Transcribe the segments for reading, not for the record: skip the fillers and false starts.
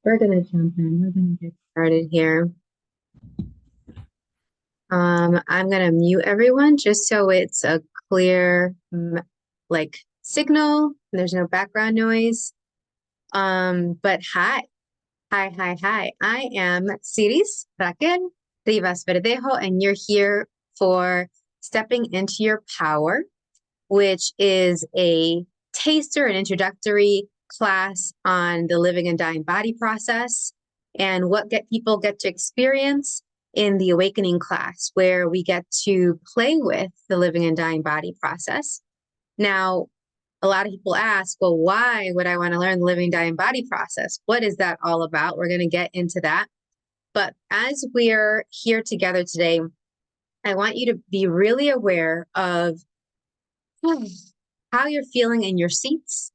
We're going to jump in. We're going to get started here. I'm going to mute everyone just so it's a clear, signal. There's no background noise. But hi. I am Siris Raquel Rivas-Verdejo, and you're here for Stepping into Your Power, which is a taster and introductory class on the living and dying body process and what people get to experience in the awakening class, where we get to play with the living and dying body process. Now, a lot of people ask, well, why would I want to learn the living dying body process? What is that all about? We're going to get into that. But as we're here together today, I want you to be really aware of how you're feeling in your seats,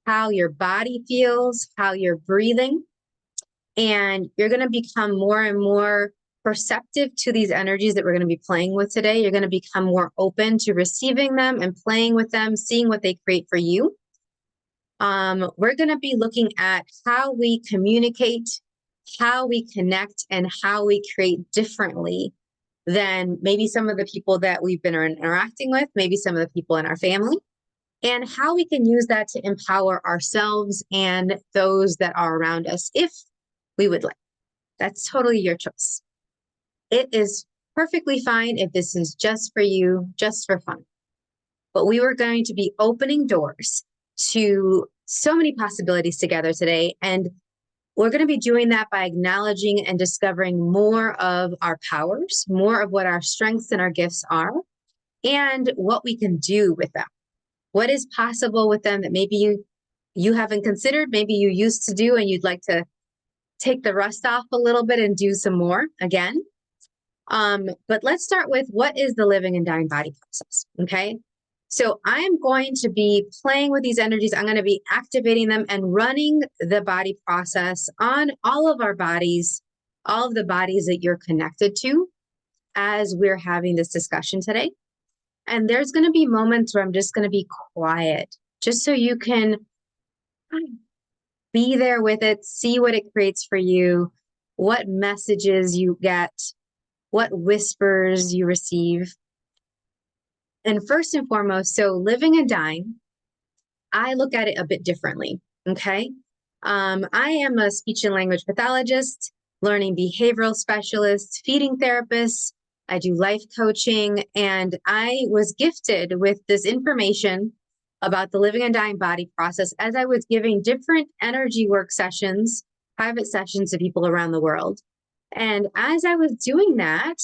how your body feels, how you're breathing. And you're going to become more and more perceptive to these energies that we're going to be playing with today. You're going to become more open to receiving them and playing with them, seeing what they create for you. We're going to be looking at how we communicate, how we connect, and how we create differently than maybe some of the people that we've been interacting with, maybe some of the people in our family, and how we can use that to empower ourselves and those that are around us if we would like. That's totally your choice. It is perfectly fine if this is just for you, just for fun. But we were going to be opening doors to so many possibilities together today. And we're going to be doing that by acknowledging and discovering more of our powers, more of what our strengths and our gifts are, and what we can do with them. What is possible with them that maybe you haven't considered, maybe you used to do, and you'd like to take the rust off a little bit and do some more again. But let's start with, what is the living and dying body process? Okay. So I am going to be playing with these energies. I'm going to be activating them and running the body process on all of our bodies, all of the bodies that you're connected to as we're having this discussion today. And there's going to be moments where I'm just going to be quiet, just so you can be there with it, see what it creates for you, what messages you get, what whispers you receive. And first and foremost, so living and dying, I look at it a bit differently, okay? I am a speech and language pathologist, learning behavioral specialist, feeding therapist. I do life coaching, and I was gifted with this information about the living and dying body process as I was giving different energy work sessions, private sessions to people around the world. And as I was doing that,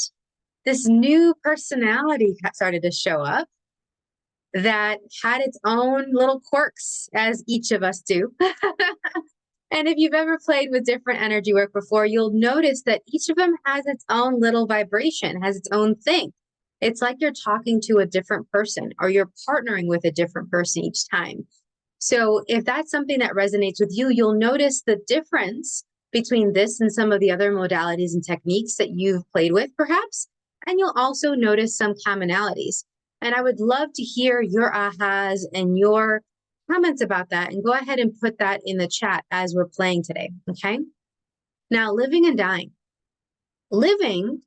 this new personality started to show up that had its own little quirks, as each of us do. And if you've ever played with different energy work before, you'll notice that each of them has its own little vibration, has its own thing. It's like you're talking to a different person, or you're partnering with a different person each time. So if that's something that resonates with you, you'll notice the difference between this and some of the other modalities and techniques that you've played with, perhaps. And you'll also notice some commonalities. And I would love to hear your ahas and your comments about that. And go ahead and put that in the chat as we're playing today, okay? Now, living and dying. Living,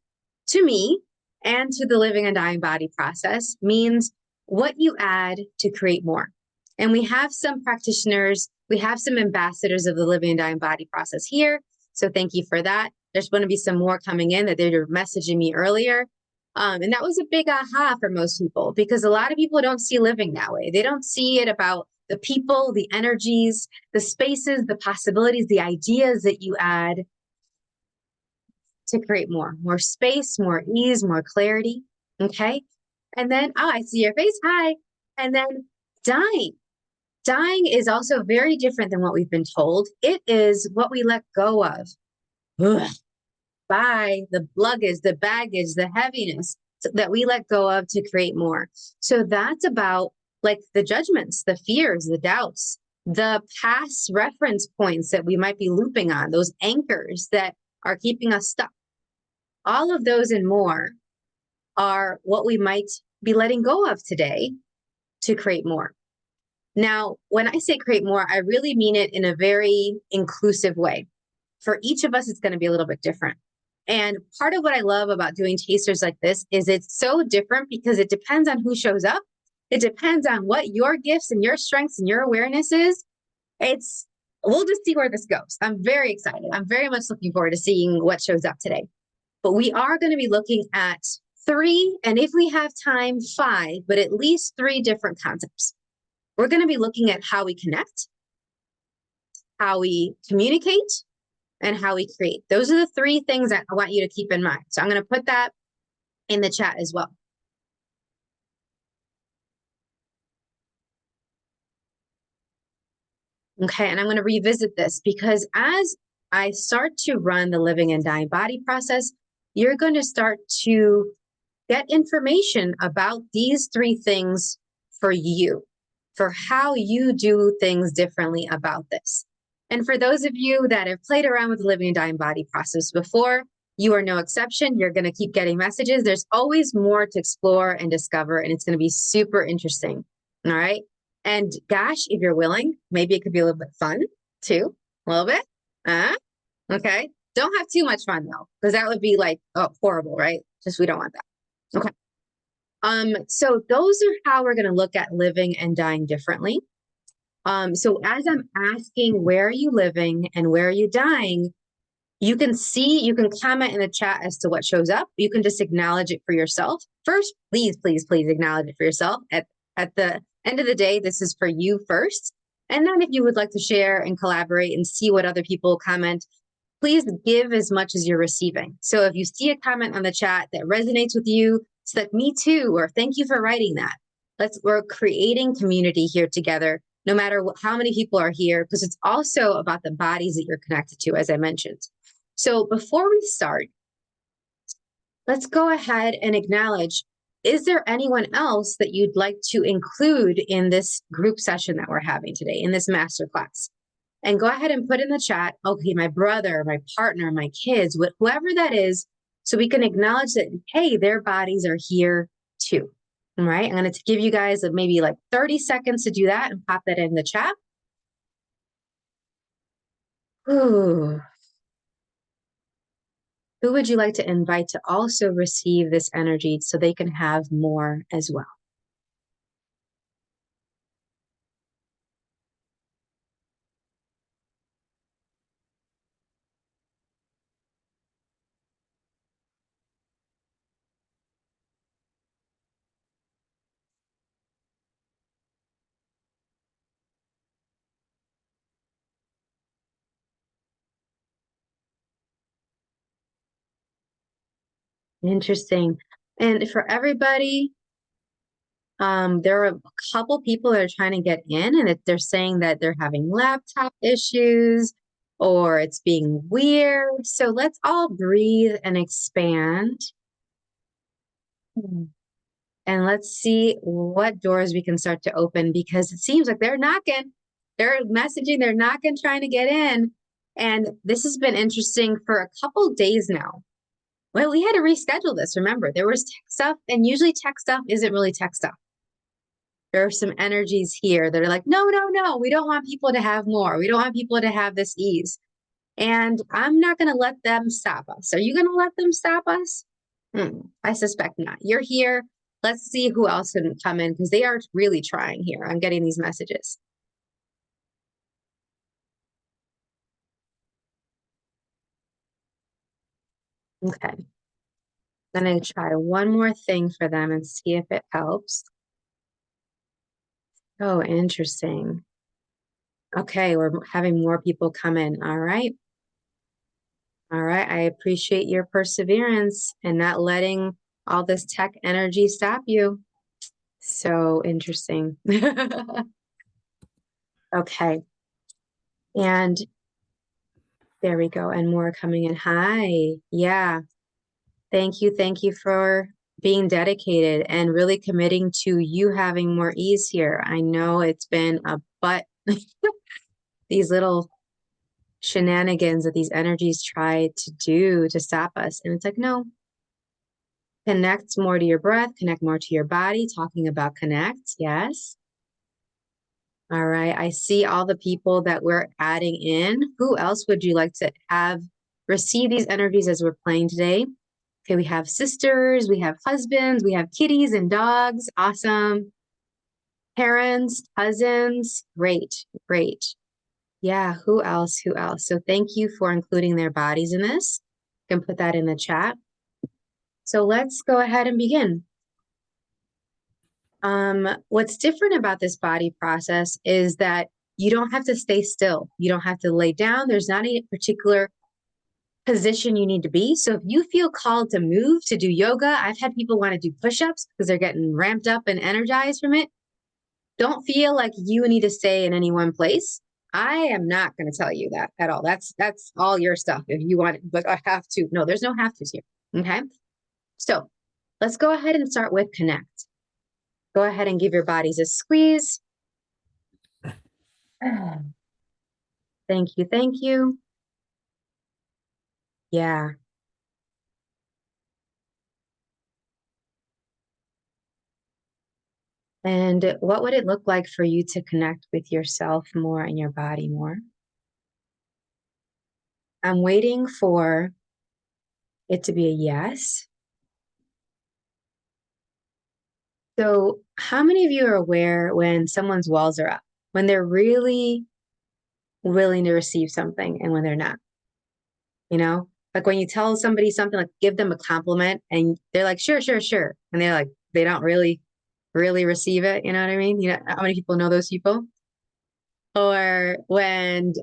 to me, and to the living and dying body process, means what you add to create more. And we have some practitioners, we have some ambassadors of the living and dying body process here. So thank you for that. There's going to be some more coming in that they were messaging me earlier. And that was a big aha for most people, because a lot of people don't see living that way. They don't see it about the people, the energies, the spaces, the possibilities, the ideas that you add to create more space, more ease, more clarity. Okay. And then, oh, I see your face. Hi. And then dying. Dying is also very different than what we've been told. It is what we let go of. Ugh. By the luggage, the baggage, the heaviness that we let go of to create more. So that's about like the judgments, the fears, the doubts, the past reference points that we might be looping on, those anchors that are keeping us stuck. All of those and more are what we might be letting go of today to create more. Now, when I say create more, I really mean it in a very inclusive way. For each of us, it's going to be a little bit different. And part of what I love about doing tasters like this is it's so different because it depends on who shows up. It depends on what your gifts and your strengths and your awareness is. We'll just see where this goes. I'm very excited. I'm very much looking forward to seeing what shows up today. But we are going to be looking at 3, and if we have time, 5, but at least 3 different concepts. We're going to be looking at how we connect, how we communicate, and how we create. Those are the 3 things that I want you to keep in mind. So I'm going to put that in the chat as well. Okay, and I'm going to revisit this because as I start to run the living and dying body process, you're going to start to get information about these 3 things for you, for how you do things differently about this. And for those of you that have played around with the living and dying body process before, you are no exception. You're going to keep getting messages. There's always more to explore and discover, and it's going to be super interesting. All right. And gosh, if you're willing, maybe it could be a little bit fun too, a little bit. Okay. Don't have too much fun though, because that would be like, oh, horrible, right? Just, we don't want that. Okay. So those are how we're going to look at living and dying differently. So as I'm asking, where are you living and where are you dying? You can comment in the chat as to what shows up. You can just acknowledge it for yourself. First, please, please, please acknowledge it for yourself. At the end of the day, this is for you first. And then if you would like to share and collaborate and see what other people comment, please give as much as you're receiving. So if you see a comment on the chat that resonates with you, it's like, me too, or thank you for writing that. We're creating community here together, no matter how many people are here, because it's also about the bodies that you're connected to, as I mentioned. So before we start, let's go ahead and acknowledge, is there anyone else that you'd like to include in this group session that we're having today, in this masterclass? And go ahead and put in the chat, okay, my brother, my partner, my kids, whoever that is, so we can acknowledge that, hey, their bodies are here too. All right, I'm going to give you guys maybe like 30 seconds to do that and pop that in the chat. Ooh. Who would you like to invite to also receive this energy so they can have more as well? Interesting. And for everybody, there are a couple people that are trying to get in, and they're saying that they're having laptop issues or it's being weird. So let's all breathe and expand. And let's see what doors we can start to open, because it seems like they're knocking, they're messaging, they're knocking, trying to get in. And this has been interesting for a couple days now. Well, we had to reschedule this. Remember, there was tech stuff, and usually tech stuff isn't really tech stuff. There are some energies here that are like, no, no, no, we don't want people to have more. We don't want people to have this ease. And I'm not going to let them stop us. Are you going to let them stop us? I suspect not. You're here. Let's see who else can come in, because they are really trying here. I'm getting these messages. Okay. I'm going to try one more thing for them and see if it helps. Oh, interesting. Okay, we're having more people come in. All right. All right. I appreciate your perseverance and not letting all this tech energy stop you. So interesting. Okay. And there we go. And more coming in. Hi. Yeah. Thank you. Thank you for being dedicated and really committing to you having more ease here. I know it's been a butt, these little shenanigans that these energies try to do to stop us. And it's like, no, connect more to your breath, connect more to your body, talking about connect. Yes. All right. I see all the people that we're adding in. Who else would you like to have receive these energies as we're playing today? Okay, we have sisters, we have husbands, we have kitties and dogs. Awesome. Parents, cousins. Great, great. Yeah, who else? Who else? So thank you for including their bodies in this. You can put that in the chat. So let's go ahead and begin. What's different about this body process is that you don't have to stay still. You don't have to lay down. There's not a particular position you need to be. So if you feel called to move, to do yoga, I've had people want to do push-ups because they're getting ramped up and energized from it. Don't feel like you need to stay in any one place. I am not going to tell you that at all. That's all your stuff. If you want, but I have to. No, there's no have to's here. Okay. So let's go ahead and start with connect. Go ahead and give your bodies a squeeze. Thank you. Thank you. Yeah. And what would it look like for you to connect with yourself more and your body more? I'm waiting for it to be a yes. So how many of you are aware when someone's walls are up, when they're really willing to receive something and when they're not? You know, like when you tell somebody something, like give them a compliment and they're like, sure, sure, sure. And they're like, they don't really receive it. You know what I mean? You know, how many people know those people? Or when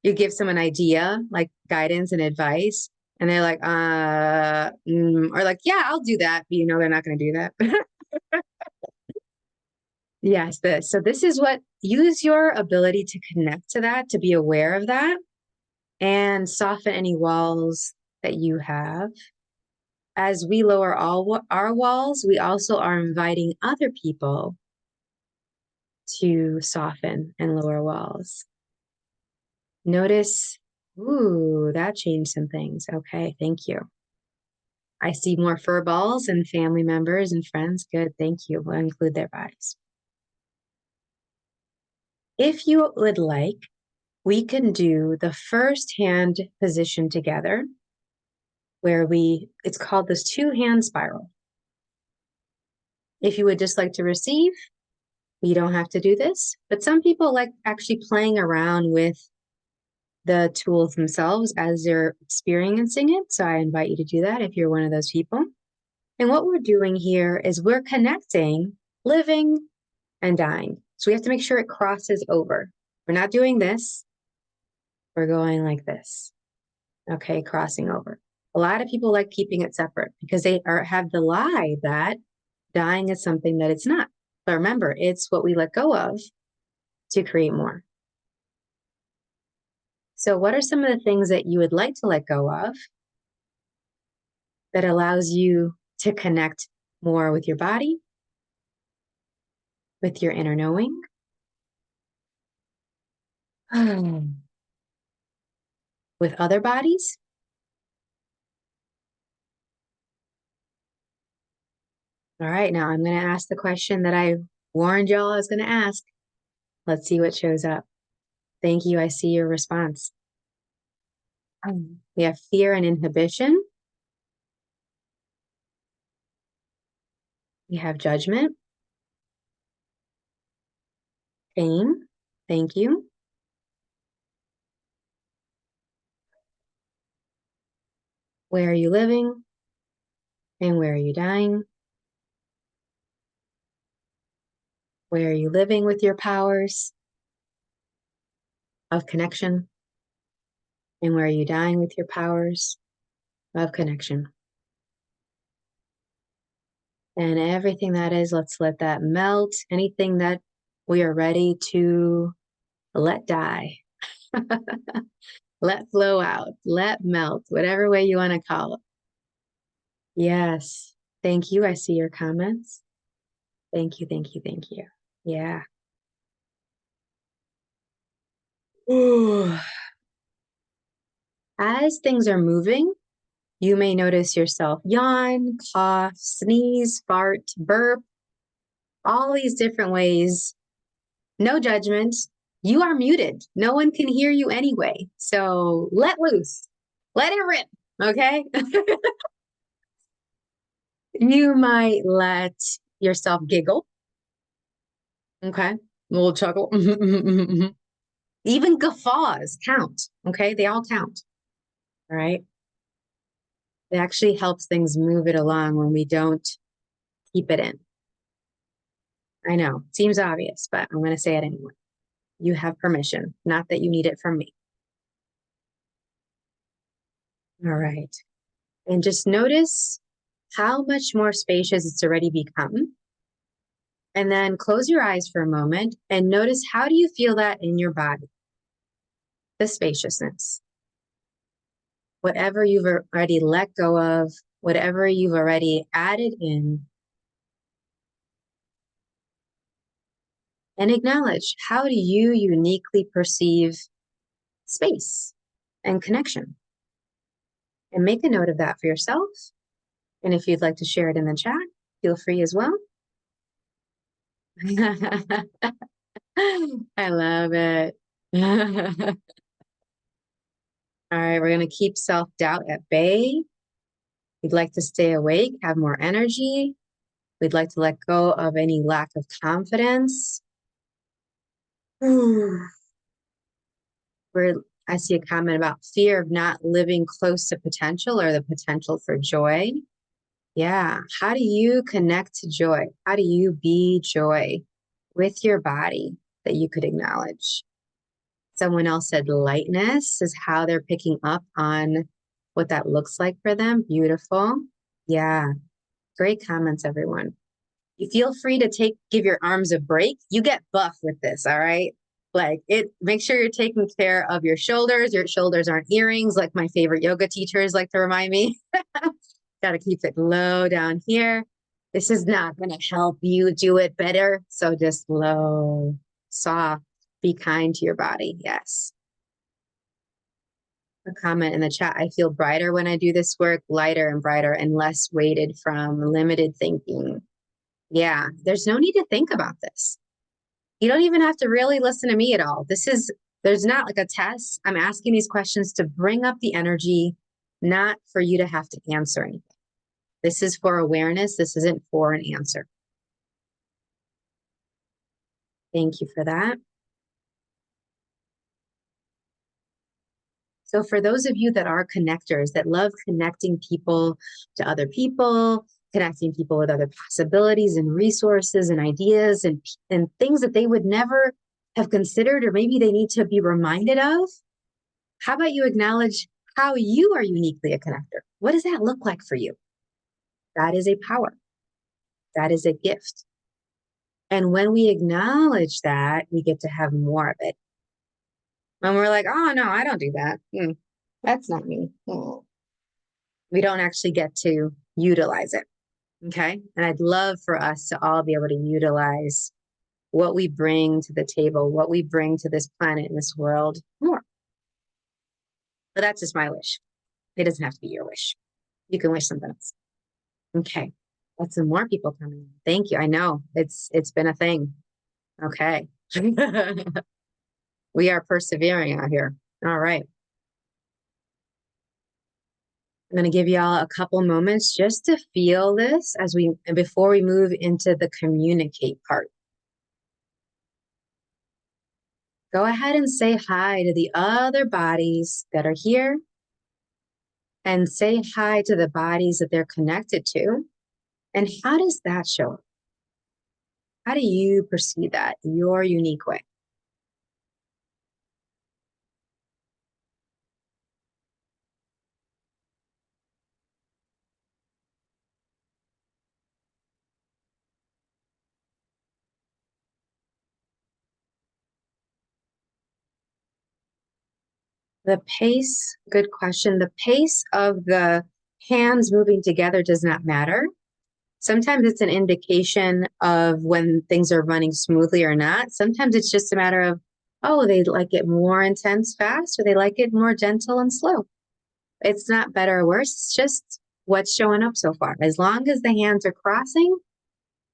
you give someone an idea, like guidance and advice, and they're like, or like, yeah, I'll do that. But you know, they're not going to do that. Yes, this. So this is what, use your ability to connect to that, to be aware of that, and soften any walls that you have. As we lower all our walls, we also are inviting other people to soften and lower walls. Notice, ooh, that changed some things. Okay, thank you. I see more fur balls and family members and friends. Good, thank you. We'll include their bodies. If you would like, we can do the first hand position together where it's called this 2-hand spiral. If you would just like to receive, you don't have to do this, but some people like actually playing around with the tools themselves as they're experiencing it. So I invite you to do that if you're one of those people. And what we're doing here is we're connecting living and dying. So we have to make sure it crosses over. We're not doing this. We're going like this. Okay, crossing over. A lot of people like keeping it separate because they have the lie that dying is something that it's not. But remember, it's what we let go of to create more. So what are some of the things that you would like to let go of that allows you to connect more with your body, with your inner knowing? With other bodies? All right, now I'm going to ask the question that I warned y'all I was going to ask. Let's see what shows up. Thank you. I see your response. We have fear and inhibition. We have judgment. Pain. Thank you. Where are you living? And where are you dying? Where are you living with your powers of connection? And where are you dying with your powers of connection? And everything that is, let's let that melt. Anything that we are ready to let die. Let flow out, let melt, whatever way you want to call it. Yes. Thank you. I see your comments. Thank you. Thank you. Thank you. Yeah. Ooh. As things are moving, you may notice yourself yawn, cough, sneeze, fart, burp, all these different ways No judgment. You are muted. No one can hear you anyway. So let loose. Let it rip. Okay. You might let yourself giggle. Okay. A little chuckle. Even guffaws count. Okay. They all count. All right. It actually helps things move it along when we don't keep it in. I know. Seems obvious, but I'm going to say it anyway. You have permission, not that you need it from me. All right. And just notice how much more spacious it's already become. And then close your eyes for a moment and notice, how do you feel that in your body? The spaciousness. Whatever you've already let go of, whatever you've already added in. And acknowledge, how do you uniquely perceive space and connection? And make a note of that for yourself. And if you'd like to share it in the chat, feel free as well. I love it. All right, we're going to keep self-doubt at bay. We'd like to stay awake, have more energy. We'd like to let go of any lack of confidence. I see a comment about fear of not living close to potential or the potential for joy. Yeah. How do you connect to joy? How do you be joy with your body that you could acknowledge? Someone else said lightness is how they're picking up on what that looks like for them. Beautiful. Yeah. Great comments, everyone. You feel free to give your arms a break. You get buff with this, all right? Like make sure you're taking care of your shoulders. Your shoulders aren't earrings, like my favorite yoga teachers like to remind me. Got to keep it low down here. This is not going to help you do it better. So just low, soft, be kind to your body. Yes. A comment in the chat. I feel brighter when I do this work, lighter and brighter and less weighted from limited thinking. Yeah, there's no need to think about this. You don't even have to really listen to me at all. There's not like a test. I'm asking these questions to bring up the energy, not for you to have to answer anything. This is for awareness. This isn't for an answer. Thank you for that. So for those of you that are connectors, that love connecting people to other people, connecting people with other possibilities and resources and ideas and things that they would never have considered, or maybe they need to be reminded of, how about you acknowledge how you are uniquely a connector? What does that look like for you? That is a power. That is a gift. And when we acknowledge that, we get to have more of it. When we're like, oh, no, I don't do that. That's not me. We don't actually get to utilize it. Okay. And I'd love for us to all be able to utilize what we bring to the table, what we bring to this planet and this world more. But that's just my wish. It doesn't have to be your wish. You can wish something else. Okay. Let some more people come in. Thank you. I know it's been a thing. Okay. We are persevering out here. All right. I'm going to give y'all a couple moments just to feel this before we move into the communicate part. Go ahead and say hi to the other bodies that are here, and say hi to the bodies that they're connected to. And how does that show up? How do you perceive that in your unique way? The pace, good question. The pace of the hands moving together does not matter. Sometimes it's an indication of when things are running smoothly or not. Sometimes it's just a matter of, oh, they like it more intense fast, or they like it more gentle and slow. It's not better or worse. It's just what's showing up so far. As long as the hands are crossing,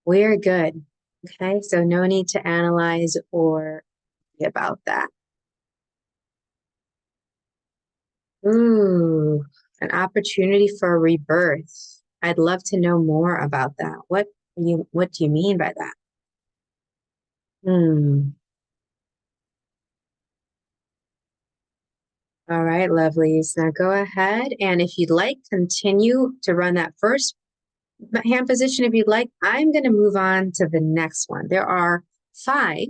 we're good. Okay, so no need to analyze or think about that. Ooh, an opportunity for rebirth. I'd love to know more about that. What do you mean by that? Hmm. All right, lovelies. Now go ahead and if you'd like, continue to run that first hand position if you'd like. I'm going to move on to the next one. There are 5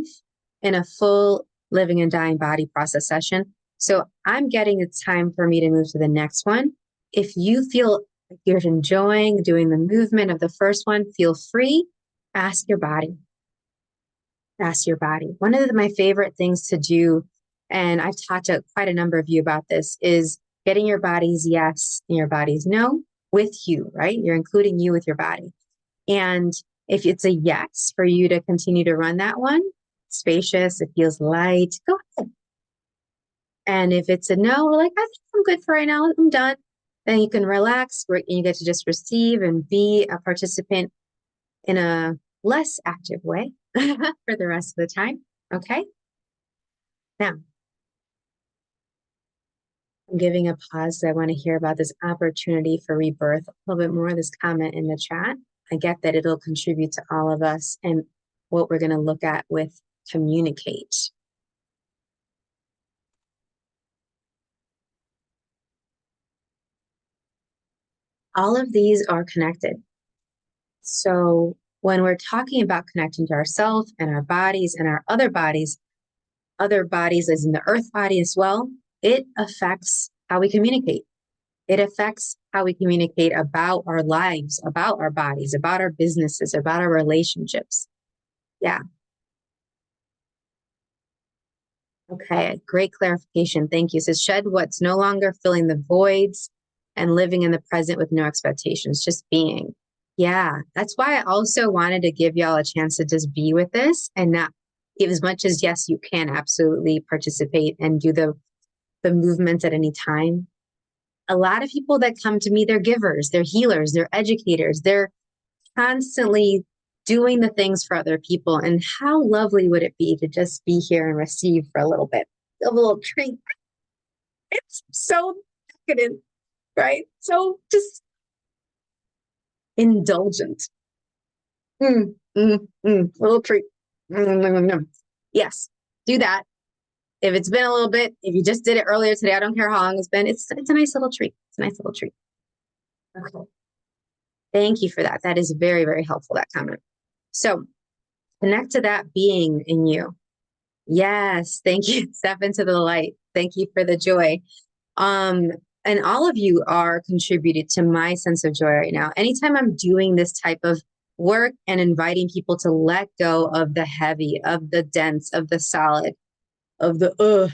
in a full living and dying body process session. So I'm getting it's time for me to move to the next one. If you feel like you're enjoying doing the movement of the first one, feel free. Ask your body. Ask your body. One of my favorite things to do, and I've talked to quite a number of you about this, is getting your body's yes and your body's no with you, right? You're including you with your body. And if it's a yes for you to continue to run that one, spacious, it feels light, go ahead. And if it's a no, we're like, I think I'm good for right now, I'm done. Then you can relax, and you get to just receive and be a participant in a less active way for the rest of the time. Okay. Now, I'm giving a pause. I want to hear about this opportunity for rebirth, a little bit more of this comment in the chat. I get that it'll contribute to all of us and what we're going to look at with communicate. All of these are connected. So when we're talking about connecting to ourselves and our bodies and our other bodies as in the earth body as well, it affects how we communicate. It affects how we communicate about our lives, about our bodies, about our businesses, about our relationships. Yeah. Okay. Great clarification. Thank you. It says shed what's no longer filling the voids and living in the present with no expectations, just being. Yeah. That's why I also wanted to give y'all a chance to just be with this and not as much as yes, you can absolutely participate and do the movements at any time. A lot of people that come to me, they're givers, they're healers, they're educators, they're constantly doing the things for other people. And how lovely would it be to just be here and receive for a little bit, a little treat? It's so decadent, right? So just indulgent. Little treat. Yes, do that. If it's been a little bit, if you just did it earlier today, I don't care how long it's been, it's a nice little treat. It's a nice little treat. Okay. Thank you for that. That is very, very helpful, that comment. So connect to that being in you. Yes. Thank you. Step into the light. Thank you for the joy. And all of you are contributed to my sense of joy right now. Anytime I'm doing this type of work and inviting people to let go of the heavy, of the dense, of the solid, of the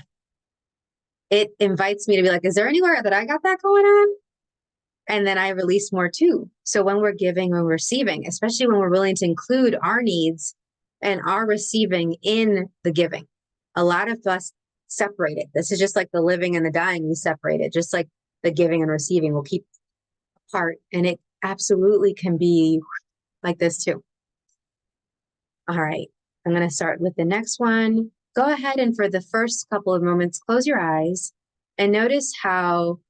it invites me to be like, is there anywhere that I got that going on? And then I release more too. So when we're giving, when we're receiving, especially when we're willing to include our needs and our receiving in the giving, a lot of us separate it. This is just like the living and the dying, we separate it, just like the giving and receiving will keep apart. And it absolutely can be like this too. All right, I'm going to start with the next one. Go ahead and for the first couple of moments, close your eyes and notice how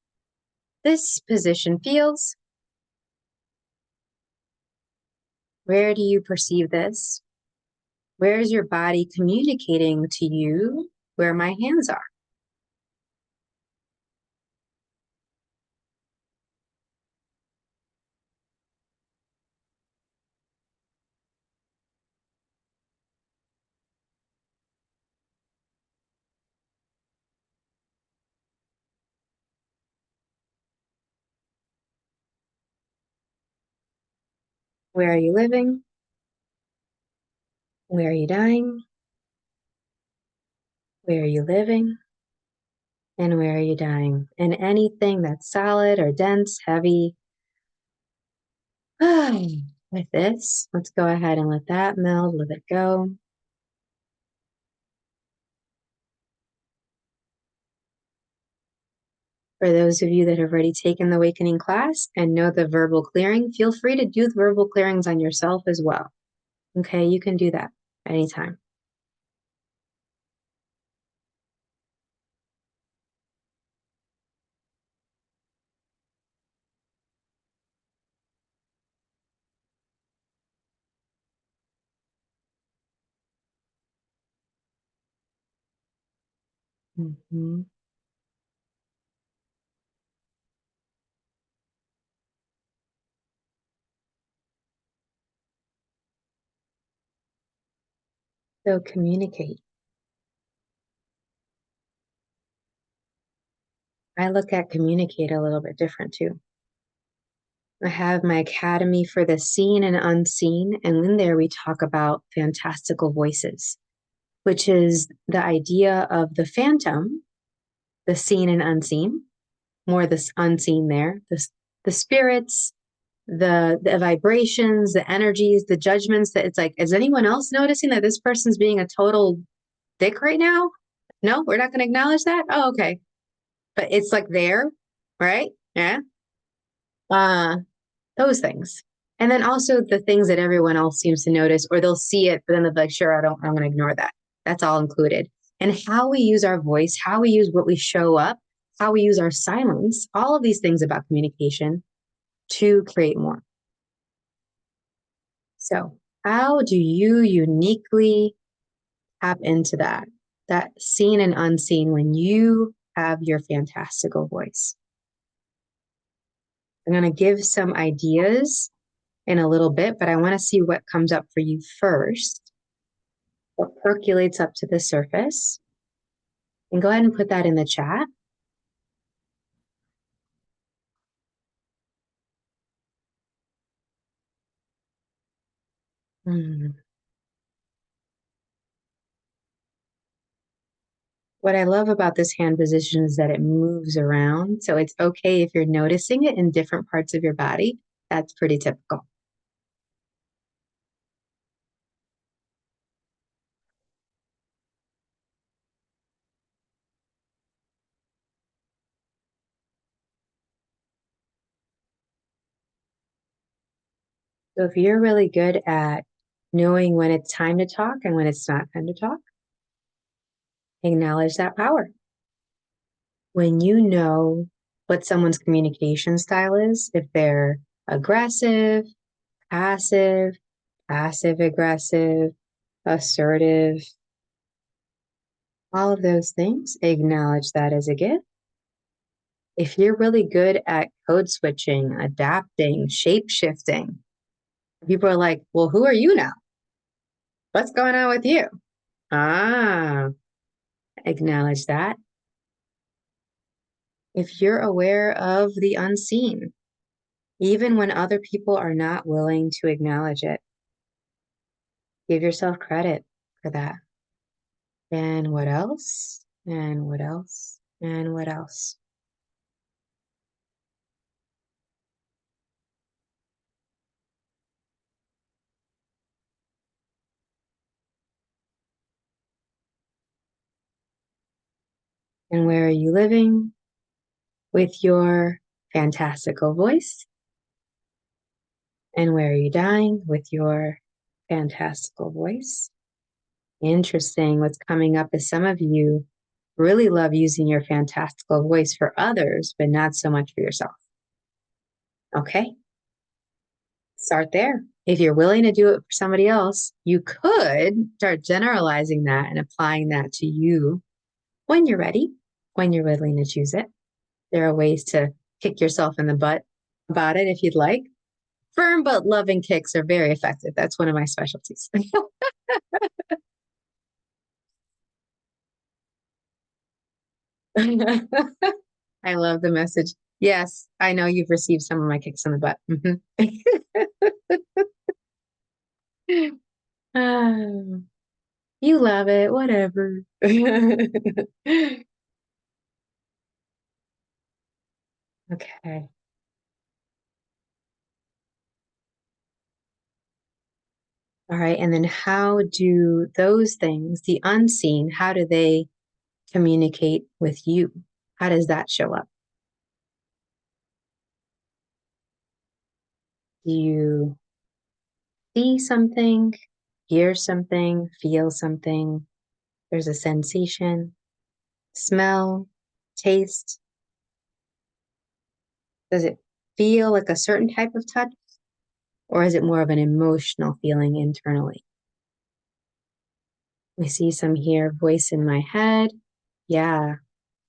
this position feels. Where do you perceive this? Where is your body communicating to you where my hands are? Where are you living? Where are you dying? Where are you living? And where are you dying? And anything that's solid or dense, heavy. With this, let's go ahead and let that meld, let it go. For those of you that have already taken the awakening class and know the verbal clearing, feel free to do the verbal clearings on yourself as well. Okay, you can do that anytime. Mhm. So communicate. I look at communicate a little bit different too. I have my academy for the seen and unseen, and in there we talk about fantastical voices, which is the idea of the phantom, the seen and unseen, more this unseen there, the spirits, the vibrations, the energies, the judgments that it's like, is anyone else noticing that this person's being a total dick right now? No, we're not going to acknowledge that. Oh, okay. But it's like there, right? Yeah. Uh, those things. And then also the things that everyone else seems to notice, or they'll see it, but then they're like, sure, I'm going to ignore that. That's all included. And how we use our voice, how we use what we show up, how we use our silence, all of these things about communication to create more. So, how do you uniquely tap into that seen and unseen when you have your fantastical voice? I'm going to give some ideas in a little bit, but I want to see what comes up for you first, what percolates up to the surface. And go ahead and put that in the chat. Hmm. What I love about this hand position is that it moves around. So it's okay if you're noticing it in different parts of your body. That's pretty typical. So if you're really good at knowing when it's time to talk and when it's not time to talk, acknowledge that power. When you know what someone's communication style is, if they're aggressive, passive, passive aggressive, assertive, all of those things, acknowledge that as a gift. If you're really good at code switching, adapting, shape shifting, people are like, well, who are you now? What's going on with you? Ah, acknowledge that. If you're aware of the unseen, even when other people are not willing to acknowledge it, give yourself credit for that. And what else? And what else? And what else? And where are you living with your fantastical voice? And where are you dying with your fantastical voice? Interesting. What's coming up is some of you really love using your fantastical voice for others, but not so much for yourself. Okay, start there. If you're willing to do it for somebody else, you could start generalizing that and applying that to you when you're ready, when you're willing to choose it. There are ways to kick yourself in the butt about it if you'd like. Firm but loving kicks are very effective. That's one of my specialties. I love the message. Yes, I know you've received some of my kicks in the butt. Mhm. Oh, you love it, whatever. Okay. All right. And then how do those things, the unseen, how do they communicate with you? How does that show up? Do you see something? hear something, feel something, there's a sensation, smell, taste. Does it feel like a certain type of touch, or is it more of an emotional feeling internally? I see some here, voice in my head. Yeah,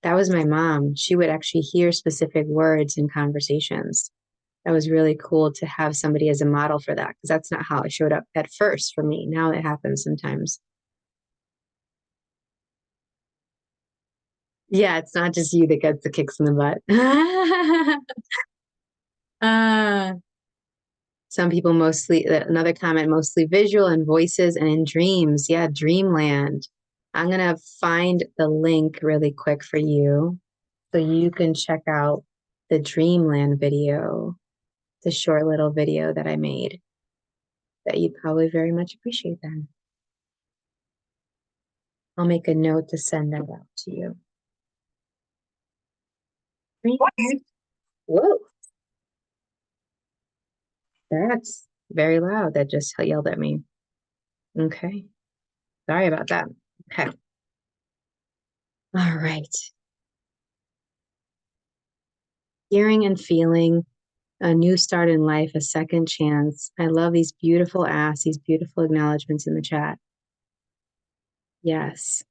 that was my mom. She would actually hear specific words in conversations. That was really cool to have somebody as a model for that, because that's not how it showed up at first for me. Now it happens sometimes. Yeah, it's not just you that gets the kicks in the butt. uh, some people mostly, another comment, mostly visual and voices and in dreams. Yeah, dreamland. I'm going to find the link really quick for you so you can check out the dreamland video, the short little video that I made that you'd probably very much appreciate then. I'll make a note to send that out to you. Whoa, that's very loud. That just yelled at me. Okay. Sorry about that. Okay. All right. Hearing and feeling a new start in life, a second chance. I love these beautiful asks, these beautiful acknowledgments in the chat. Yes.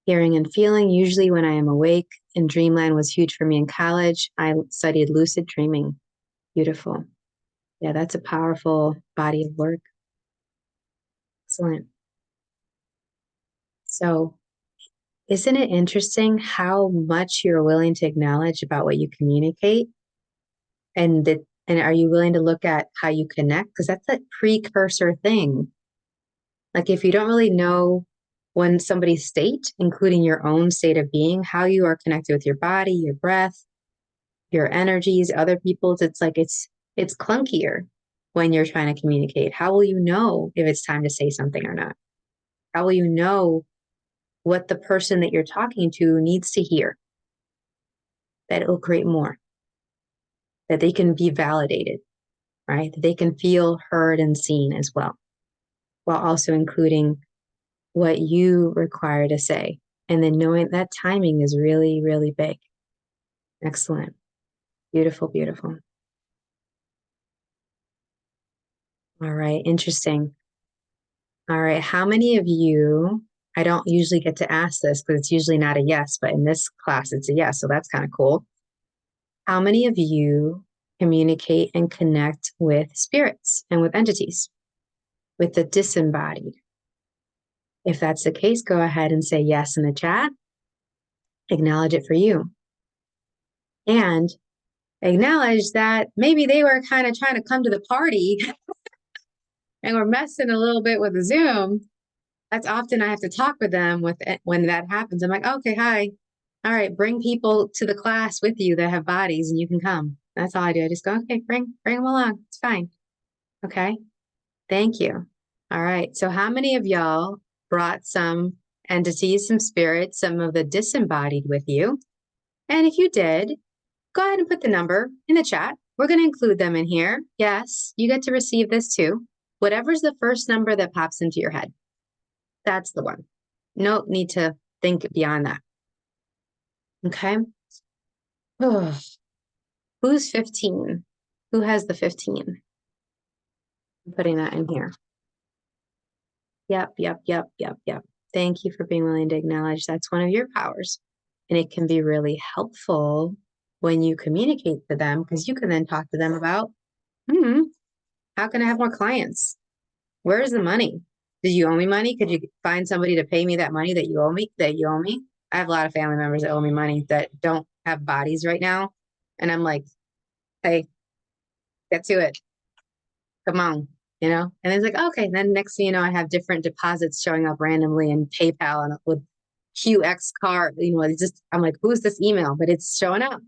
Hearing and feeling, usually when I am awake, and dreamland was huge for me in college. I studied lucid dreaming. Beautiful. Yeah, that's a powerful body of work. Excellent. So, isn't it interesting how much you're willing to acknowledge about what you communicate? And are you willing to look at how you connect? Because that's a precursor thing. Like if you don't really know when somebody's state, including your own state of being, how you are connected with your body, your breath, your energies, other people's, it's like it's clunkier when you're trying to communicate. How will you know if it's time to say something or not? How will you know what the person that you're talking to needs to hear? That it'll create more, that they can be validated, right? That they can feel heard and seen as well, while also including what you require to say. And then knowing that timing is really, really big. Excellent. Beautiful, beautiful. All right, interesting. All right, how many of you, I don't usually get to ask this because it's usually not a yes, but in this class it's a yes, so that's kind of cool. How many of you communicate and connect with spirits and with entities, with the disembodied? If that's the case, go ahead and say yes in the chat. Acknowledge it for you. And acknowledge that maybe they were kind of trying to come to the party and we're messing a little bit with the Zoom. That's often I have to talk with them when that happens. I'm like, okay, hi. All right, bring people to the class with you that have bodies and you can come. That's all I do. I just go, okay, bring them along. It's fine. Okay. Thank you. All right. So how many of y'all brought some entities, some spirits, some of the disembodied with you? And if you did, go ahead and put the number in the chat. We're going to include them in here. Yes, you get to receive this too. Whatever's the first number that pops into your head, that's the one. No need to think beyond that. Okay. Oh, who's 15? Who has the 15? I'm putting that in here. Yep. Thank you for being willing to acknowledge that's one of your powers. And it can be really helpful when you communicate to them, because you can then talk to them about, how can I have more clients? Where's the money? Did you owe me money? Could you find somebody to pay me that money that you owe me? I have a lot of family members that owe me money that don't have bodies right now. And I'm like, hey, get to it. Come on, And it's like, okay. Then next thing you know, I have different deposits showing up randomly in PayPal and with QX card, it's just, I'm like, who's this email? But it's showing up.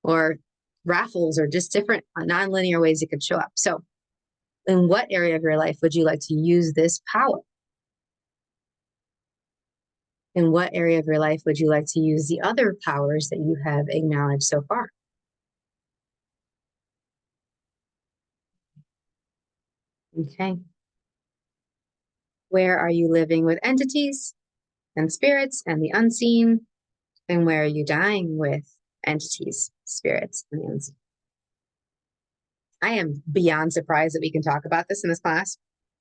Or raffles or just different nonlinear ways it could show up. So in what area of your life would you like to use this power? In what area of your life would you like to use the other powers that you have acknowledged so far? Okay. Where are you living with entities and spirits and the unseen? And where are you dying with entities, spirits, and the unseen? I am beyond surprised that we can talk about this in this class.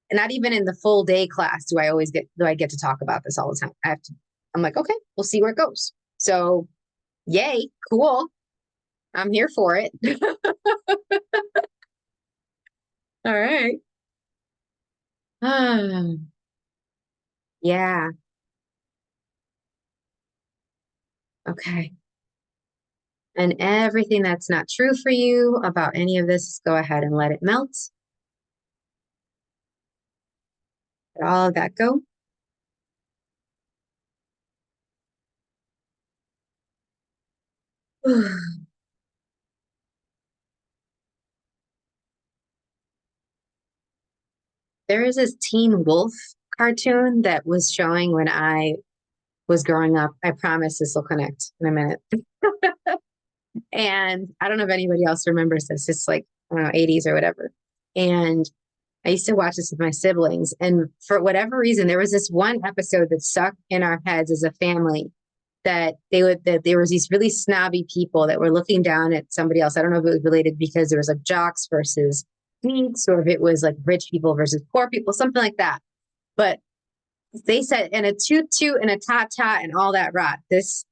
And not even in the full day class do I get to talk about this all the time. I'm like, okay, we'll see where it goes. So yay, cool. I'm here for it. All right. Yeah. Okay. And everything that's not true for you about any of this, go ahead and let it melt. Let all of that go. There is this Teen Wolf cartoon that was showing when I was growing up. I promise this will connect in a minute. And I don't know if anybody else remembers this. It's like, I don't know, 80s or whatever. And I used to watch this with my siblings. And for whatever reason, there was this one episode that stuck in our heads as a family that there was these really snobby people that were looking down at somebody else. I don't know if it was related because there was like jocks versus geeks, or if it was like rich people versus poor people, something like that. But they said, and a toot toot and a tot tot and all that rot. This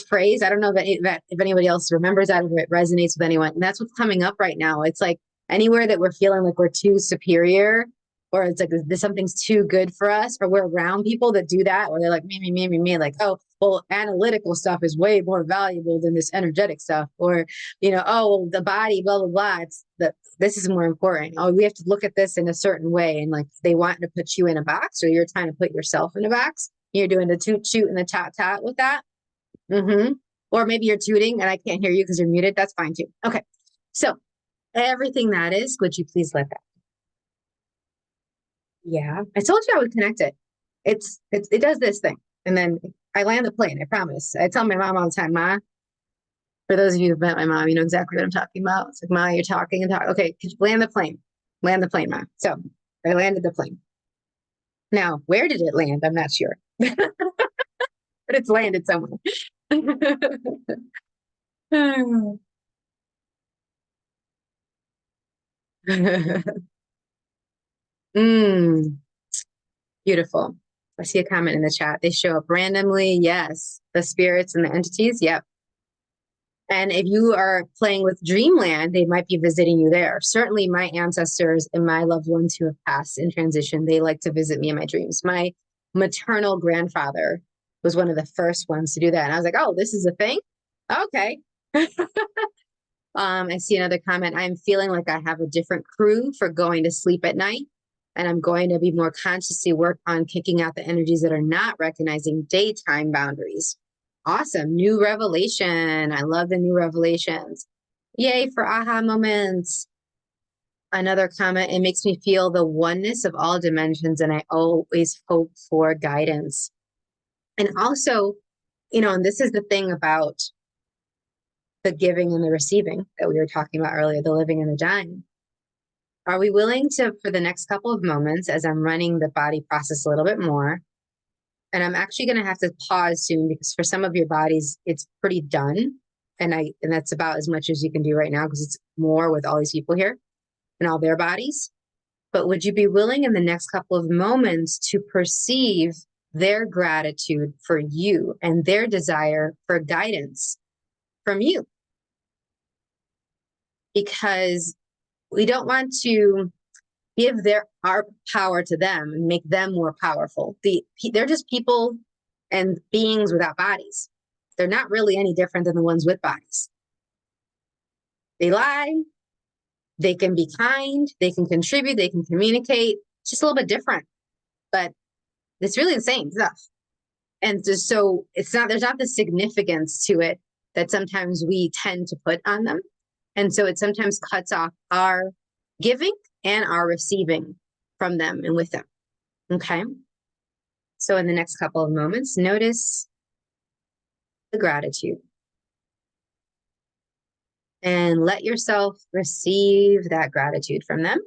phrase, I don't know if anybody else remembers that, or if it resonates with anyone. And that's what's coming up right now. It's like anywhere that we're feeling like we're too superior, or it's like something's too good for us, or we're around people that do that, or they're like me, like, oh, well, analytical stuff is way more valuable than this energetic stuff, or oh, well, the body, blah blah blah. This is more important. Oh, we have to look at this in a certain way, and like they want to put you in a box, or you're trying to put yourself in a box. You're doing the toot toot and the tot tot with that. Mm-hmm. Or maybe you're tooting and I can't hear you because you're muted. That's fine too. Okay. So everything that is, would you please let that? Yeah. I told you I would connect it. It does this thing. And then I land the plane. I promise. I tell my mom all the time, Ma, for those of you who've met my mom, you know exactly what I'm talking about. It's like, Ma, you're talking and talking. Okay. Could you land the plane? Land the plane, Ma. So I landed the plane. Now, where did it land? I'm not sure, but it's landed somewhere. Mm, beautiful. I see a comment in the chat. They show up randomly. Yes. The spirits and the entities. Yep. And if you are playing with Dreamland, they might be visiting you there. Certainly my ancestors and my loved ones who have passed in transition, they like to visit me in my dreams. My maternal grandfather was one of the first ones to do that. And I was like, oh, this is a thing? Okay. I see another comment. I'm feeling like I have a different crew for going to sleep at night. And I'm going to be more consciously work on kicking out the energies that are not recognizing daytime boundaries. Awesome. New revelation. I love the new revelations. Yay for aha moments. Another comment. It makes me feel the oneness of all dimensions. And I always hope for guidance. And also, and this is the thing about the giving and the receiving that we were talking about earlier, the living and the dying. Are we willing to, for the next couple of moments, as I'm running the body process a little bit more, and I'm actually going to have to pause soon because for some of your bodies, it's pretty done. And that's about as much as you can do right now because it's more with all these people here and all their bodies. But would you be willing in the next couple of moments to perceive their gratitude for you and their desire for guidance from you? Because we don't want to give our power to them and make them more powerful. They're just people and beings without bodies. They're not really any different than the ones with bodies. They lie, they can be kind, they can contribute, they can communicate. It's just a little bit different, but it's really the same stuff. And just so there's not the significance to it that sometimes we tend to put on them. And so it sometimes cuts off our giving and our receiving from them and with them. Okay. So in the next couple of moments, notice the gratitude and let yourself receive that gratitude from them.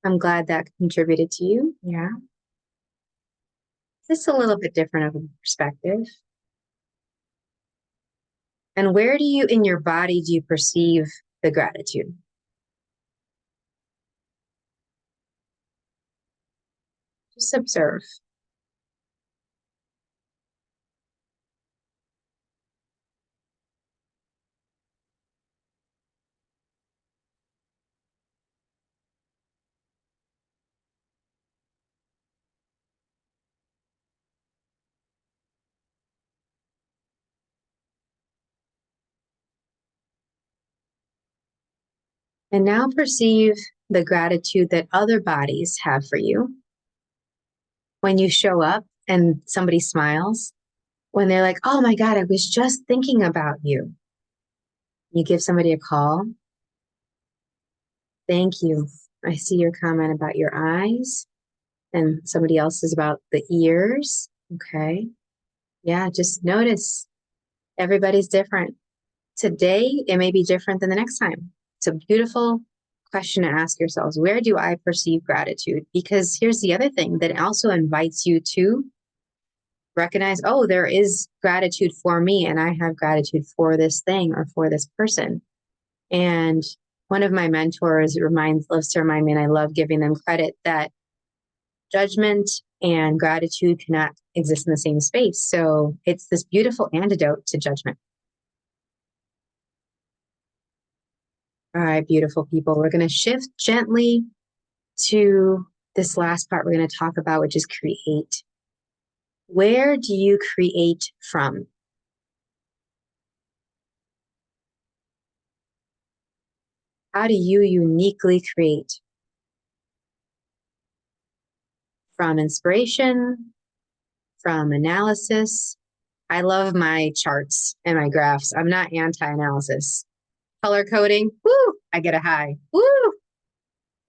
I'm glad that contributed to you. Yeah. Just a little bit different of a perspective. And where do you, in your body, do you perceive the gratitude? Just observe. And now perceive the gratitude that other bodies have for you. When you show up and somebody smiles, when they're like, oh my God, I was just thinking about you. You give somebody a call. Thank you. I see your comment about your eyes, and somebody else is about the ears. Okay. Yeah, just notice everybody's different. Today, it may be different than the next time. It's a beautiful question to ask yourselves. Where do I perceive gratitude? Because here's the other thing that also invites you to recognize, oh, there is gratitude for me, and I have gratitude for this thing or for this person. And one of my mentors loves to remind me, and I love giving them credit, that judgment and gratitude cannot exist in the same space. So it's this beautiful antidote to judgment. All right, beautiful people. We're going to shift gently to this last part we're going to talk about, which is create. Where do you create from? How do you uniquely create? From inspiration, from analysis. I love my charts and my graphs. I'm not anti-analysis. Color coding, woo, I get a high. Woo.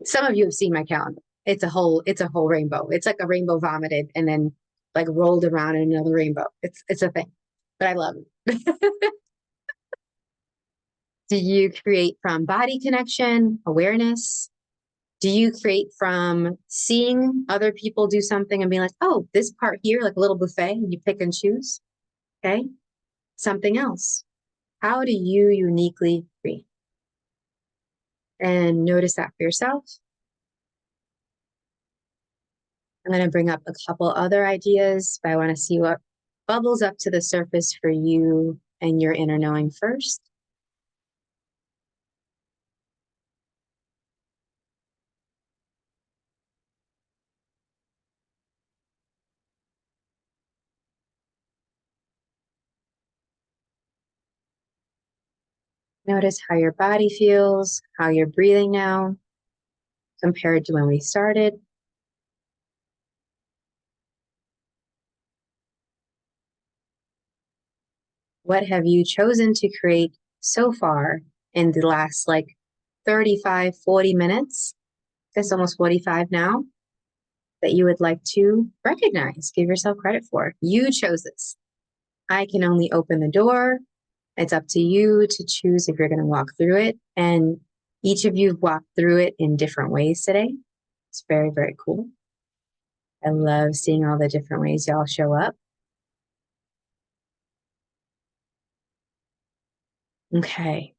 Some of you have seen my calendar. It's a whole rainbow. It's like a rainbow vomited and then like rolled around in another rainbow. It's a thing. But I love it. Do you create from body connection, awareness? Do you create from seeing other people do something and being like, oh, this part here, like a little buffet, and you pick and choose? Okay. Something else. How do you uniquely create? And notice that for yourself. I'm going to bring up a couple other ideas, but I want to see what bubbles up to the surface for you and your inner knowing first. Notice how your body feels, how you're breathing now compared to when we started. What have you chosen to create so far in the last 35, 40 minutes? I guess almost 45 now, that you would like to recognize, give yourself credit for. You chose this. I can only open the door. It's up to you to choose if you're going to walk through it. And each of you walked through it in different ways today. It's very, very cool. I love seeing all the different ways y'all show up. Okay,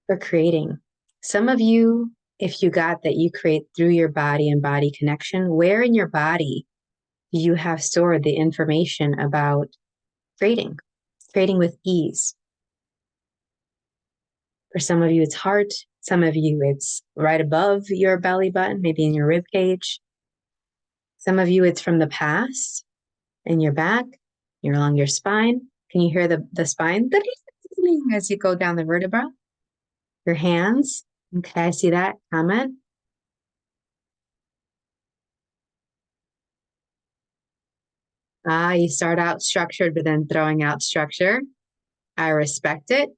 for creating. Some of you, if you got that you create through your body and body connection, where in your body do you have stored the information about creating with ease? For some of you, it's heart. Some of you, it's right above your belly button, maybe in your rib cage. Some of you, it's from the past in your back, you're along your spine. Can you hear the spine as you go down the vertebra? Your hands. Okay, I see that comment. You start out structured, but then throwing out structure. I respect it.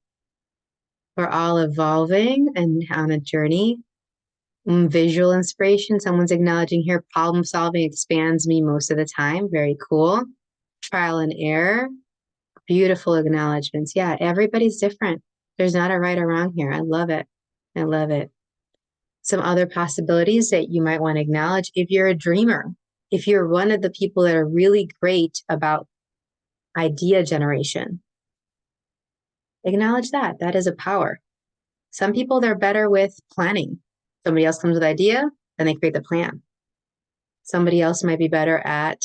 We're all evolving and on a journey. Visual inspiration. Someone's acknowledging here, problem solving expands me most of the time. Very cool. Trial and error. Beautiful acknowledgements. Yeah, everybody's different. There's not a right or wrong here. I love it. I love it. Some other possibilities that you might want to acknowledge: if you're a dreamer, if you're one of the people that are really great about idea generation, acknowledge that. That is a power. Some people, they're better with planning. Somebody else comes with an idea, then they create the plan. Somebody else might be better at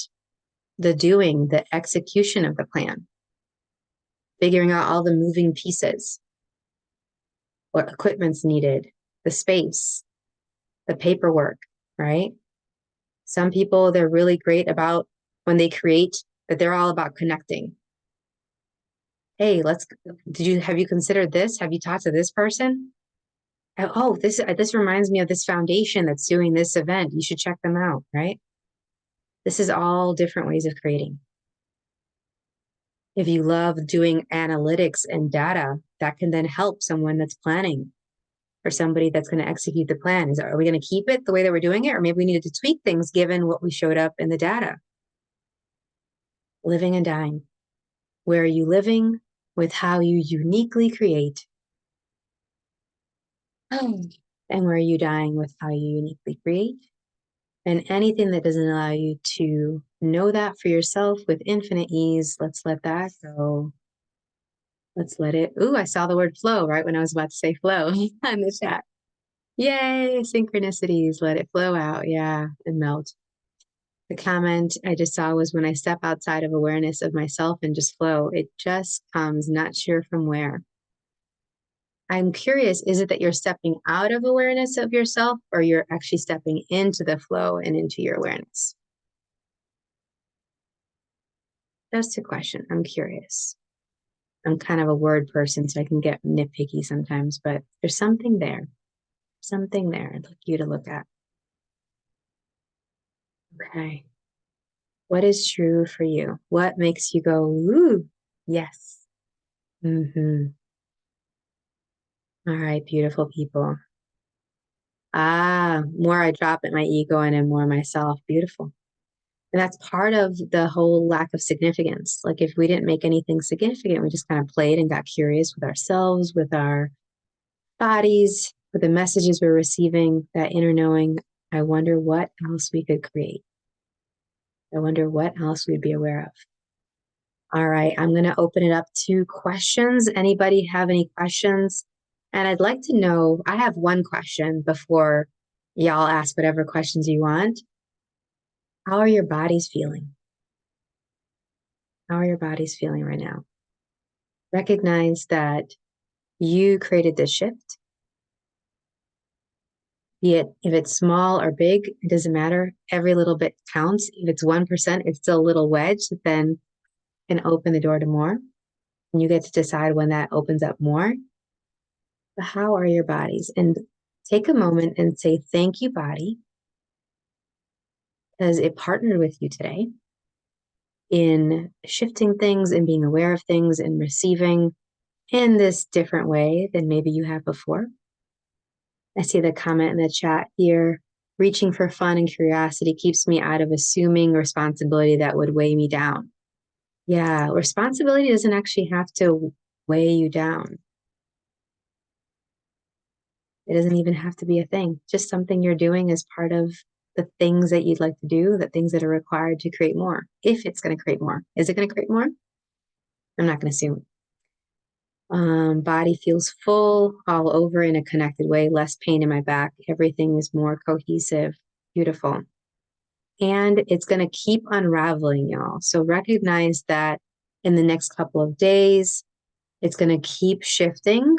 the doing, the execution of the plan, figuring out all the moving pieces, what equipment's needed, the space, the paperwork, right? Some people, they're really great about when they create, that they're all about connecting. Hey, have you considered this? Have you talked to this person? Oh, this reminds me of this foundation that's doing this event. You should check them out, right? This is all different ways of creating. If you love doing analytics and data, that can then help someone that's planning or somebody that's going to execute the plan. Are we going to keep it the way that we're doing it? Or maybe we needed to tweak things given what we showed up in the data. Living and dying. Where are you living with how you uniquely create? And where are you dying with how you uniquely create? And anything that doesn't allow you to know that for yourself with infinite ease, let's let that go. Let's let it. Ooh, I saw the word flow right when I was about to say flow in the chat. Yay, synchronicities, let it flow out. Yeah, and melt. The comment I just saw was, when I step outside of awareness of myself and just flow, it just comes, not sure from where. I'm curious, is it that you're stepping out of awareness of yourself, or you're actually stepping into the flow and into your awareness? Just a question. I'm curious. I'm kind of a word person, so I can get nitpicky sometimes, but there's something there. Something there I'd like you to look at. Okay. What is true for you? What makes you go, ooh, yes. All right, beautiful people. More I drop at my ego and more myself. Beautiful. And that's part of the whole lack of significance. Like, if we didn't make anything significant, we just kind of played and got curious with ourselves, with our bodies, with the messages we're receiving, that inner knowing. I wonder what else we could create. I wonder what else we'd be aware of. All right, I'm going to open it up to questions. Anybody have any questions? And I'd like to know, I have one question before y'all ask whatever questions you want. How are your bodies feeling? How are your bodies feeling right now? Recognize that you created this shift. Be it, if it's small or big, it doesn't matter. Every little bit counts. If it's 1%, it's still a little wedge that then can open the door to more. And you get to decide when that opens up more. But how are your bodies? And take a moment and say, thank you, body, because it partnered with you today in shifting things and being aware of things and receiving in this different way than maybe you have before. I see the comment in the chat here. Reaching for fun and curiosity keeps me out of assuming responsibility that would weigh me down. Yeah, responsibility doesn't actually have to weigh you down. It doesn't even have to be a thing. Just something you're doing as part of the things that you'd like to do, the things that are required to create more. If it's going to create more. Is it going to create more? I'm not going to assume. Body feels full all over in a connected way, less pain in my back. Everything is more cohesive. Beautiful. And it's going to keep unraveling, y'all. So recognize that in the next couple of days, it's going to keep shifting,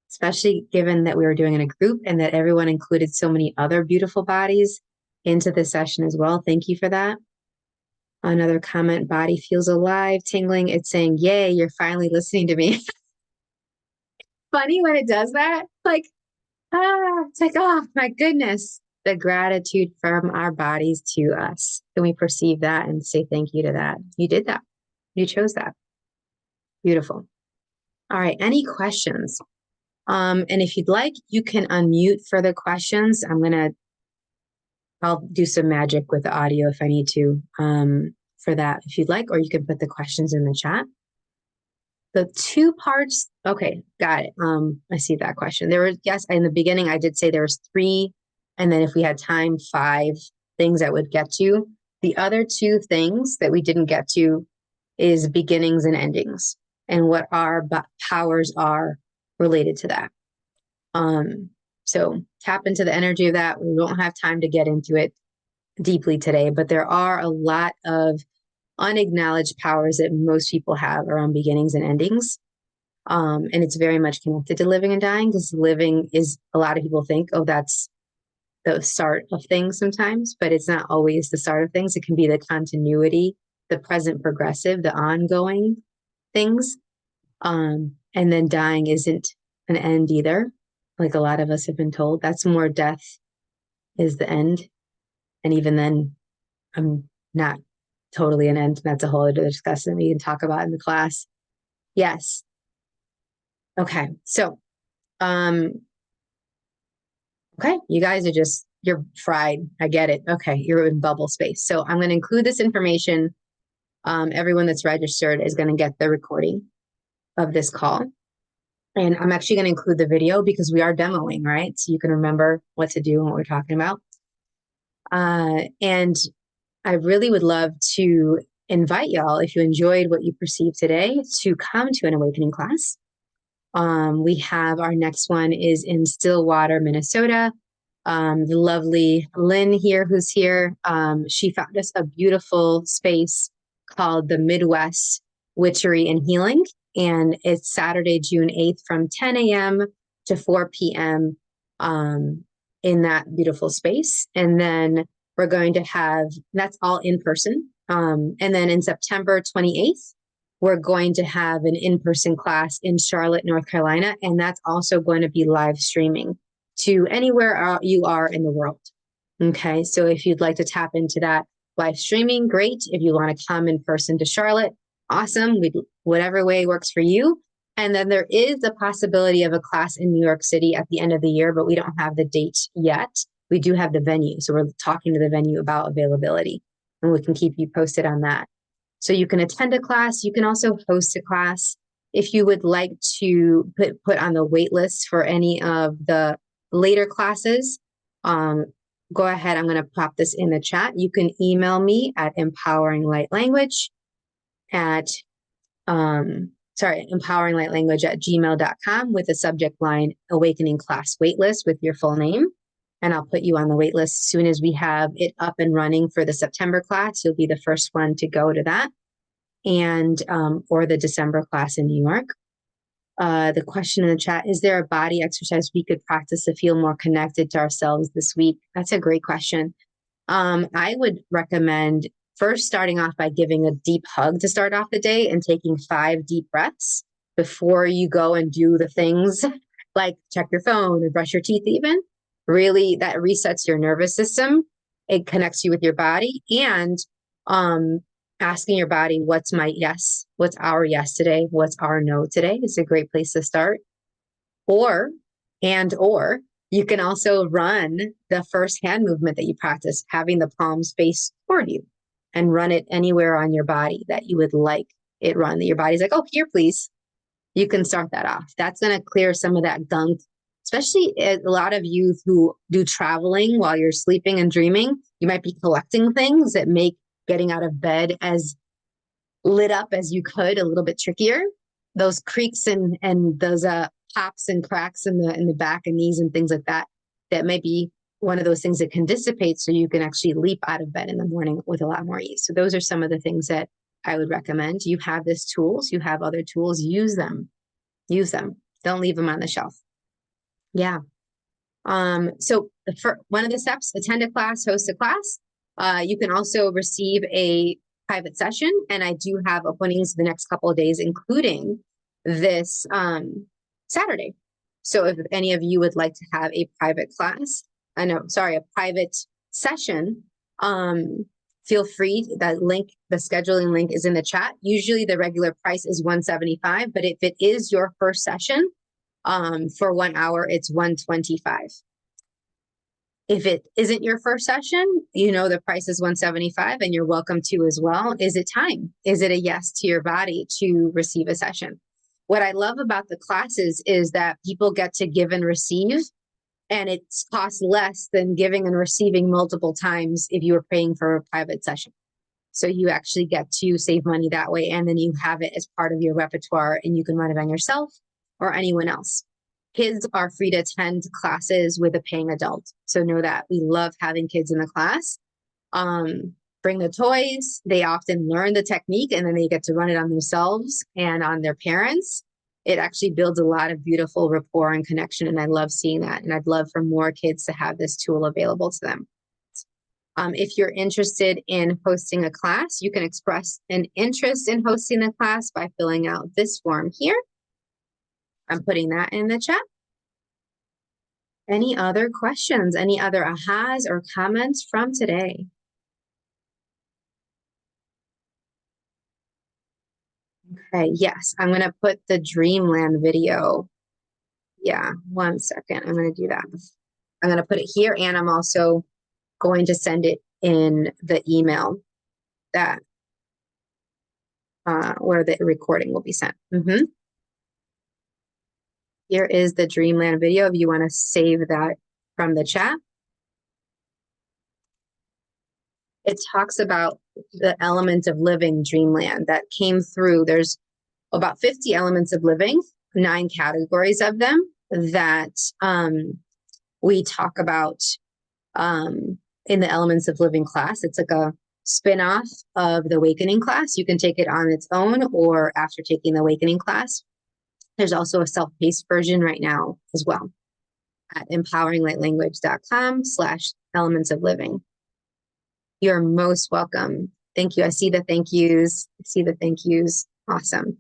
especially given that we were doing in a group and that everyone included so many other beautiful bodies into the session as well. Thank you for that. Another comment, body feels alive, tingling. It's saying, yay, you're finally listening to me. Funny when it does that. Like, it's like, oh my goodness. The gratitude from our bodies to us. Can we perceive that and say thank you to that? You did that. You chose that. Beautiful. All right. Any questions? And if you'd like, you can unmute for the questions. I'll do some magic with the audio if I need to, for that, if you'd like, or you can put the questions in the chat. The two parts. Okay, got it. I see that question. There were, yes, in the beginning, I did say there was 3, and then if we had time, 5 things I would get to. The other 2 things that we didn't get to is beginnings and endings and what our powers are related to that. So tap into the energy of that. We won't have time to get into it deeply today, but there are a lot of unacknowledged powers that most people have around beginnings and endings. And it's very much connected to living and dying, because living is, a lot of people think, oh, that's the start of things sometimes, but it's not always the start of things. It can be the continuity, the present progressive, the ongoing things. And then dying isn't an end either. Like a lot of us have been told, that's more death is the end. And even then, I'm not totally an end. That's a whole other discussion we can talk about in the class. Yes. Okay. So, okay. You guys are just, you're fried. I get it. Okay. You're in bubble space. So I'm going to include this information. Everyone that's registered is going to get the recording of this call. And I'm actually going to include the video because we are demoing, right? So you can remember what to do and what we're talking about. And I really would love to invite y'all, if you enjoyed what you perceived today, to come to an awakening class. We have our next one is in Stillwater, Minnesota. The lovely Lynn here, who's here, she found us a beautiful space called the Midwest Witchery and Healing. And it's Saturday, June 8th from 10 a.m. to 4 p.m. In that beautiful space. And then we're going to have, that's all in person. And then in September 28th, we're going to have an in-person class in Charlotte, North Carolina. And that's also going to be live streaming to anywhere you are in the world. Okay, so if you'd like to tap into that live streaming, great. If you want to come in person to Charlotte, awesome. Whatever way works for you. And then there is the possibility of a class in New York City at the end of the year, but we don't have the date yet. We do have the venue. So we're talking to the venue about availability, and we can keep you posted on that. So you can attend a class. You can also host a class. If you would like to put on the wait list for any of the later classes, go ahead. I'm going to pop this in the chat. You can email me at empoweringlightlanguage at empoweringlightlanguage@gmail.com with the subject line awakening class waitlist with your full name. And I'll put you on the waitlist as soon as we have it up and running for the September class. You'll be the first one to go to that, and or the December class in New York. The question in the chat, is there a body exercise we could practice to feel more connected to ourselves this week? That's a great question. I would recommend first starting off by giving a deep hug to start off the day and taking 5 deep breaths before you go and do the things like check your phone or brush your teeth even. Really, that resets your nervous system. It connects you with your body, and asking your body, what's my yes? What's our yes today? What's our no today? Is a great place to start. Or you can also run the first hand movement that you practice, having the palms face toward you, and run it anywhere on your body that you would like it run, that your body's like, oh, here, please. You can start that off. That's going to clear some of that gunk, especially a lot of you who do traveling while you're sleeping and dreaming. You might be collecting things that make getting out of bed as lit up as you could a little bit trickier. Those creaks and those pops and cracks in the back and knees and things like that, that may be one of those things that can dissipate so you can actually leap out of bed in the morning with a lot more ease. So those are some of the things that I would recommend. You have these tools, you have other tools, use them. Don't leave them on the shelf. Yeah. So one of the steps, attend a class, host a class. You can also receive a private session, and I do have openings the next couple of days, including this Saturday. So if any of you would like to have a private class, a private session, feel free. That link, the scheduling link is in the chat. Usually the regular price is $175, but if it is your first session, for 1 hour, it's $125. If it isn't your first session, the price is $175 and you're welcome to as well. Is it time? Is it a yes to your body to receive a session? What I love about the classes is that people get to give and receive, and it costs less than giving and receiving multiple times if you were paying for a private session. So you actually get to save money that way, and then you have it as part of your repertoire, and you can run it on yourself or anyone else. Kids are free to attend classes with a paying adult. So know that we love having kids in the class. Bring the toys. They often learn the technique, and then they get to run it on themselves and on their parents. It actually builds a lot of beautiful rapport and connection, and I love seeing that. And I'd love for more kids to have this tool available to them. If you're interested in hosting a class, you can express an interest in hosting the class by filling out this form here. I'm putting that in the chat. Any other questions? Any other ahas or comments from today? Okay, yes, I'm going to put the Dreamland video. Yeah, 1 second. I'm going to do that. I'm going to put it here, and I'm also going to send it in the email that where the recording will be sent. Here is the Dreamland video if you want to save that from the chat. It talks about the elements of living Dreamland that came through. There's about 50 elements of living, 9 categories of them that we talk about in the Elements of Living class. It's like a spin-off of the Awakening class. You can take it on its own or after taking the Awakening class. There's also a self-paced version right now as well at empoweringlightlanguage.com/elements of living. You're most welcome. Thank you. I see the thank yous. Awesome.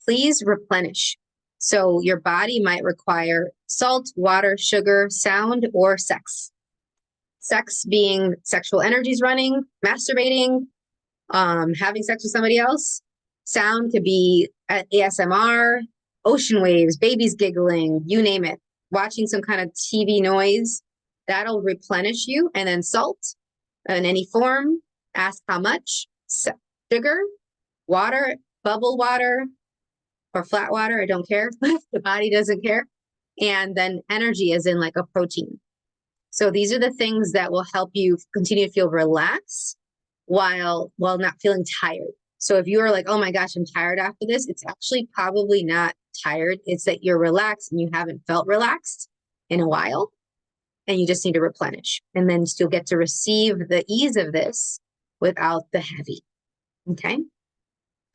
Please replenish. So your body might require salt, water, sugar, sound, or sex. Sex being sexual energies running, masturbating, having sex with somebody else. Sound could be ASMR, ocean waves, babies giggling, you name it. Watching some kind of TV noise, that'll replenish you. And then salt in any form, ask how much. Sugar, water, bubble water, or flat water, I don't care. The body doesn't care. And then energy is in like a protein. So these are the things that will help you continue to feel relaxed while not feeling tired. So if you are like, oh my gosh, I'm tired after this, it's actually probably not tired. It's that you're relaxed and you haven't felt relaxed in a while, and you just need to replenish. And then you'll get to receive the ease of this without the heavy. Okay?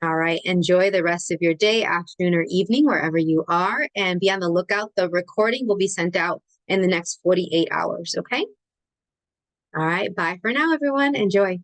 All right. Enjoy the rest of your day, afternoon, or evening, wherever you are, and be on the lookout. The recording will be sent out in the next 48 hours. Okay? All right. Bye for now, everyone. Enjoy.